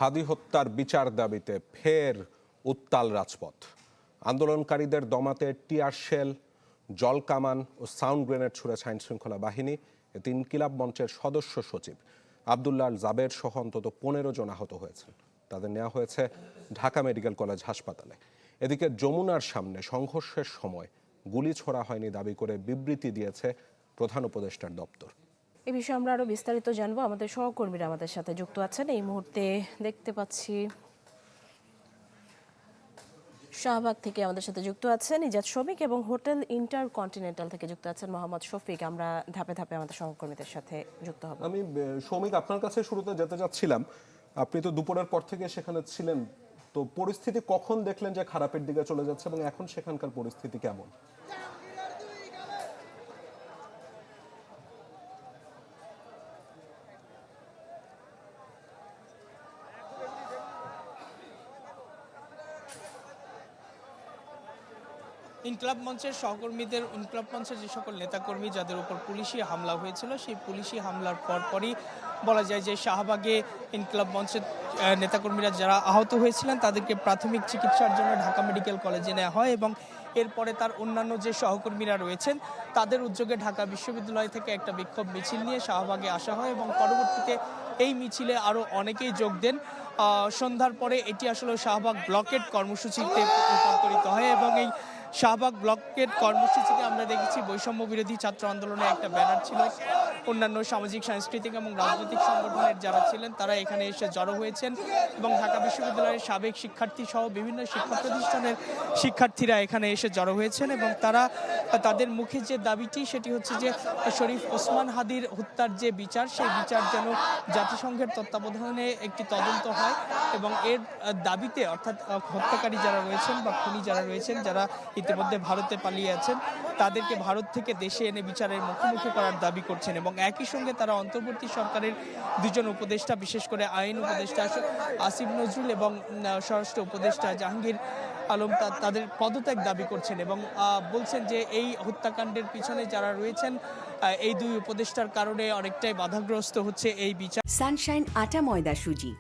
হাদি হত্যার বিচার দাবিতে ফের উত্তাল রাজপথ। আন্দোলনকারীদের দমাতে টিয়ার শেল, জলকামান ও সাউন্ড গ্রেনেড ছুড়েছে আইনশৃঙ্খলা বাহিনী। এতে ইনকিলাব মঞ্চের সদস্য সচিব আবদুল্লাহ জাবের সহ অন্তত 15 জন আহত হয়েছেন। তাদের নেওয়া হয়েছে ঢাকা মেডিকেল কলেজ হাসপাতালে। এদিকে যমুনার সামনে সংঘর্ষের সময় গুলি ছোড়া হয়নি দাবি করে বিবৃতি দিয়েছে প্রধান উপদেষ্টার দপ্তর। এই বিষয়ে আমরা আরো বিস্তারিত জানবো। আমাদের সহকর্মীরা আমাদের সাথে যুক্ত আছেন। এই মুহূর্তে দেখতে পাচ্ছি শাহবাগ থেকে আমাদের সাথে যুক্ত আছেন ইজাজ শফিক এবং হোটেল ইন্টারকন্টিনেন্টাল থেকে যুক্ত আছেন মোহাম্মদ শফিক। আমরা ধাপে ধাপে আমাদের সহকর্মীদের সাথে যুক্ত হব। আমি শৌমিক আপনার কাছে শুরুতে যেতে যাচ্ছিলাম। আপনি তো দুপুরের পর থেকে সেখানে ছিলেন, তো পরিস্থিতি কখন দেখলেন যে খারাপের দিকে চলে যাচ্ছে এবং এখন সেখানকার পরিস্থিতি কেমন? ইনকিলাব মঞ্চের সহকর্মীদের, ইনকিলাব মঞ্চের যে সকল নেতাকর্মী যাদের উপর পুলিশি হামলা হয়েছিল, সেই পুলিশি হামলার পরপরই বলা যায় যে শাহবাগে ইনকিলাব মঞ্চের নেতাকর্মীরা যারা আহত হয়েছিলেন তাদেরকে প্রাথমিক চিকিৎসার জন্য ঢাকা মেডিকেল কলেজে নেওয়া হয় এবং এরপরে তার অন্যান্য যে সহকর্মীরা রয়েছেন তাদের উদ্যোগে ঢাকা বিশ্ববিদ্যালয় থেকে একটা বিক্ষোভ মিছিল নিয়ে শাহবাগে আসা হয় এবং পরবর্তীতে এই মিছিলে আরও অনেকেই যোগ দেন। সন্ধ্যার পরে এটি আসলে শাহবাগ ব্লকেট কর্মসূচিতে রূপান্তরিত হয় এবং এই শাহবাগ ব্লকের কর্মসূচিতে আমরা দেখেছি বৈষম্য বিরোধী ছাত্র আন্দোলনে একটা ব্যানার ছিল। অন্যান্য সামাজিক, সাংস্কৃতিক এবং রাজনৈতিক সংগঠনের যারা ছিলেন তারা এখানে এসে জড়ো হয়েছেন এবং ঢাকা বিশ্ববিদ্যালয়ের সাবেক শিক্ষার্থী সহ বিভিন্ন শিক্ষা প্রতিষ্ঠানের শিক্ষার্থীরা এখানে এসে জড়ো হয়েছেন এবং তারা তাদের মুখে যে দাবিটি সেটি হচ্ছে যে শরীফ ওসমান হাদির হত্যার যে বিচার, সেই বিচার যেন জাতিসংঘের তত্ত্বাবধানে একটি তদন্ত হয় এবং এর দাবিতে অর্থাৎ হত্যাকারী যারা রয়েছেন বা খুনি যারা রয়েছেন, যারা ইতিমধ্যে ভারতে পালিয়ে আছেন, তাদেরকে ভারত থেকে দেশে এনে বিচারের মুখোমুখি করার দাবি করছেন এবং একই সঙ্গে তারা অন্তর্বর্তী সরকারের দুজন উপদেষ্টা, বিশেষ করে আইন উপদেষ্টা আসিফ নজরুল এবং স্বরাষ্ট্র উপদেষ্টা জাহাঙ্গীর আলম তাদের পদত্যাগ দাবি করছেন এবং বলছেন যে এই হত্যাকাণ্ডের পিছনে যারা রয়েছেন এই দুই উপদেষ্টার কারণে অনেকটাই বাধাগ্রস্ত হচ্ছে এই বিচার। সানশাইন আটা ময়দা সুজি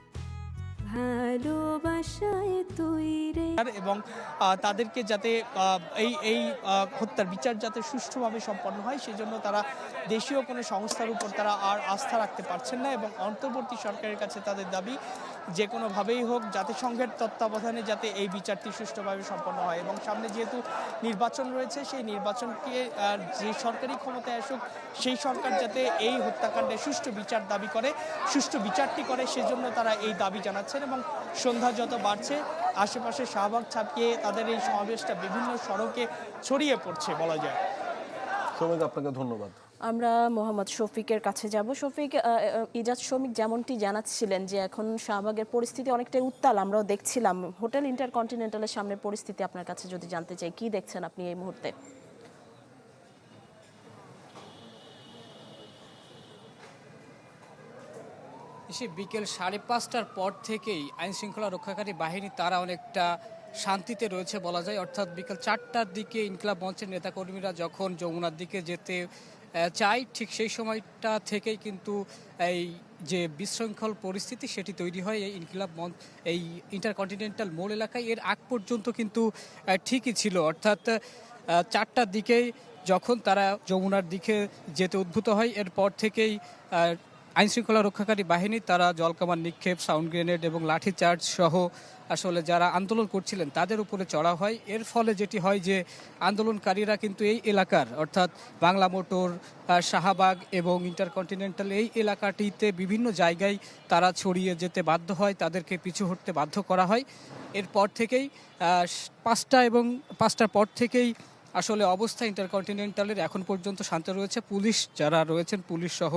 এবং তাদেরকে যাতে এই হত্যার বিচার যাতে সুষ্ঠুভাবে সম্পন্ন হয় সেজন্য তারা দেশীয় কোনো সংস্থার উপর তারা আর আস্থা রাখতে পারছেন না এবং অন্তর্বর্তী সরকারের কাছে তাদের দাবি যে কোনোভাবেই হোক জাতিসংঘের তত্ত্বাবধানে যাতে এই বিচারটি সুষ্ঠুভাবে সম্পন্ন হয় এবং সামনে যেহেতু নির্বাচন রয়েছে, সেই নির্বাচনকে যে সরকারি ক্ষমতায় আসুক সেই সরকার যাতে এই হত্যাকাণ্ডে সুষ্ঠু বিচার দাবি করে, সুষ্ঠু বিচারটি করে, সেজন্য তারা এই দাবি জানাচ্ছেন এবং সন্ধ্যা যত বাড়ছে আশেপাশে শাহবাগ ছাপিয়ে তাদের এই সমাবেশটা বিভিন্ন সড়কে ছড়িয়ে পড়ছে বলা যায়। শৌমিক, আপনাকে ধন্যবাদ। আমরা মোহাম্মদ শফিকের কাছে যাব। শফিক, ইজাজ শফিক যেমনটি জানাচ্ছিলেন যে এখন শাহবাগের পরিস্থিতি অনেকটাই উত্তাল, আমরাও দেখছিলাম। হোটেল ইন্টারকন্টিনেন্টালের সামনে পরিস্থিতি আপনার কাছে যদি জানতে চাই, কি দেখছেন আপনি এই মুহূর্তে? বিকেল 5:30টার পর থেকেই আইন শৃঙ্খলা রক্ষাকারী বাহিনী তারা অনেকটা শান্তিতে রয়েছে বলা যায়। অর্থাৎ বিকেল 4টার দিকে ইনকিলাব মঞ্চের নেতাকর্মীরা যখন যমুনার দিকে যেতে চায়, ঠিক সেই সময়টা থেকেই কিন্তু এই যে বিশৃঙ্খল পরিস্থিতি সেটি তৈরি হয় এই ইনকিলাব মঞ্চ, এই ইন্টারকন্টিনেন্টাল মোড় এলাকায়। এর আগ পর্যন্ত কিন্তু ঠিকই ছিল, অর্থাৎ 4টার দিকেই যখন তারা যমুনার দিকে যেতে উদ্ভূত হয় এরপর থেকেই আইনশৃঙ্খলা রক্ষাকারী বাহিনী তারা জলকামান নিক্ষেপ, সাউন্ড গ্রেনেড এবং লাঠিচার্জ সহ আসলে যারা আন্দোলন করছিলেন তাদের উপরে চড়া হয়। এর ফলে যেটি হয় যে আন্দোলনকারীরা কিন্তু এই এলাকার অর্থাৎ বাংলা মোটর, শাহবাগ এবং ইন্টারকন্টিনেন্টাল এই এলাকাটিতে বিভিন্ন জায়গায় তারা ছড়িয়ে যেতে বাধ্য হয়, তাদেরকে পিছু হটতে বাধ্য করা হয়। এরপর থেকেই 5টার পর থেকেই আসলে অবস্থা ইন্টারকন্টিনেন্টালের এখন পর্যন্ত শান্ত রয়েছে। পুলিশ যারা রয়েছেন, পুলিশ সহ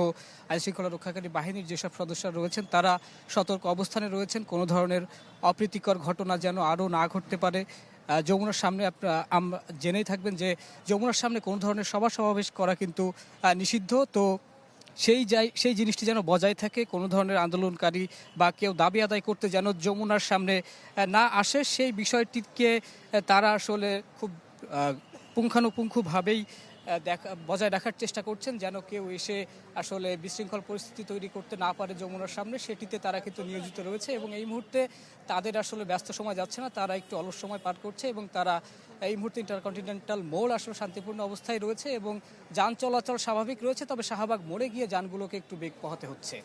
আইনশৃঙ্খলা রক্ষাকারী বাহিনীর যেসব সদস্যরা রয়েছেন তারা সতর্ক অবস্থানে রয়েছেন, কোনো ধরনের অপ্রীতিকর ঘটনা যেন আরও না ঘটতে পারে। যমুনার সামনে আমরা জেনেই থাকবেন যে যমুনার সামনে কোনো ধরনের সমাবেশ করা কিন্তু নিষিদ্ধ। তো সেই জিনিসটি যেন বজায় থাকে, কোনো ধরনের আন্দোলনকারী বা কেউ দাবি আদায় করতে যেন যমুনার সামনে না আসে, সেই বিষয়টিকে তারা আসলে খুব পুঙ্খানুপুঙ্খভাবেই বজায় রাখার চেষ্টা করছেন, যেন কেউ এসে আসলে বিশৃঙ্খল পরিস্থিতি তৈরি করতে না পারে যমুনার সামনে, সেটিতে তারা কিন্তু নিয়োজিত রয়েছে। এবং এই মুহূর্তে তাদের আসলে ব্যস্ত সময় যাচ্ছে না, তারা একটু অলস সময় পার করছে এবং তারা এই মুহূর্তে ইন্টারকন্টিনেন্টাল মোড় আসলে শান্তিপূর্ণ অবস্থায় রয়েছে এবং যান চলাচল স্বাভাবিক রয়েছে, তবে শাহবাগ মোড়ে গিয়ে যানগুলোকে একটু বেগ পোহাতে হচ্ছে।